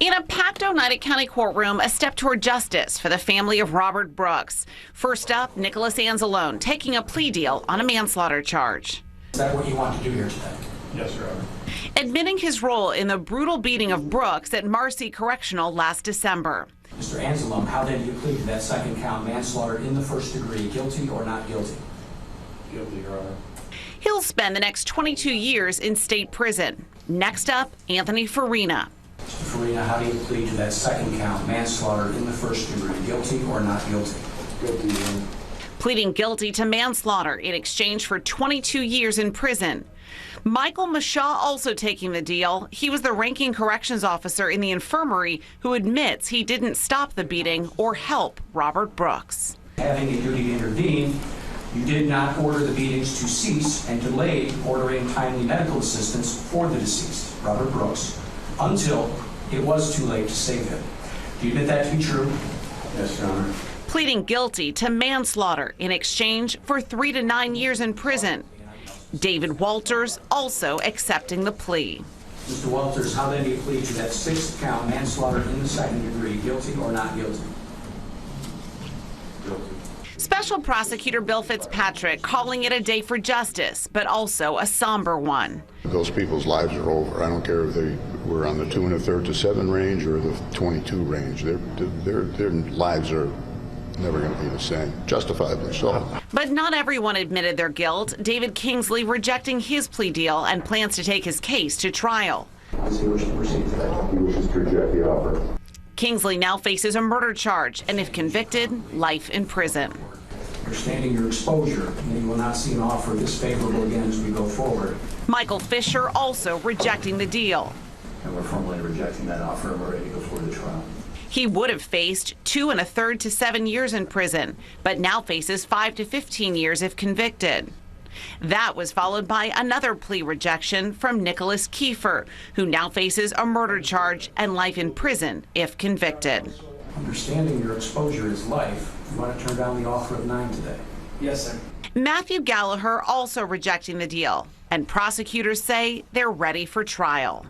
In a packed Oneida County courtroom, a step toward justice for the family of Robert Brooks. First up, Nicholas Anzalone taking a plea deal on a manslaughter charge. Is that what you want to do here today? Yes, Your Honor. Admitting his role in the brutal beating of Brooks at Marcy Correctional last December. Mr. Anzalone, how then do you plead to that second count, manslaughter in the first degree, guilty or not guilty? Guilty, Your Honor. He'll spend the next 22 years in state prison. Next up, Anthony Farina. Mr. Farina, how do you plead to that second count, manslaughter in the first degree, guilty or not guilty? Guilty, Your Honor. Pleading guilty to manslaughter in exchange for 22 years in prison. Michael Mashaw also taking the deal. He was the ranking corrections officer in the infirmary who admits he didn't stop the beating or help Robert Brooks. Having a duty to intervene, you did not order the beatings to cease and delayed ordering timely medical assistance for the deceased, Robert Brooks, until it was too late to save him. Do you admit that to be true? Yes, Your Honor. Pleading guilty to manslaughter in exchange for 3 to 9 years in prison. David Walters also accepting the plea. Mr. Walters, how then do you plead to that sixth count, manslaughter in the second degree, guilty or not guilty? Guilty. Special Prosecutor Bill Fitzpatrick calling it a day for justice, but also a somber one. Those people's lives are over. I don't care if they were on the 2 1/3 to 7 range or the 22 range. Their lives are never going to be the same, justifiably so. But not everyone admitted their guilt. David Kingsley rejecting his plea deal and plans to take his case to trial. Does he wish to proceed today? He wishes to reject the offer. Kingsley now faces a murder charge, and if convicted, life in prison. Understanding your exposure, you will not see an offer this favorable again as we go forward. Michael Fisher also rejecting the deal. And we're formally rejecting that offer and we're ready to go forward to trial. He would have faced 2 1/3 to 7 years in prison, but now faces 5 to 15 years if convicted. That was followed by another plea rejection from Nicholas Kiefer, who now faces a murder charge and life in prison if convicted. Understanding your exposure is life, you want to turn down the offer of 9 today? Yes, sir. Matthew Gallagher also rejecting the deal, and prosecutors say they're ready for trial.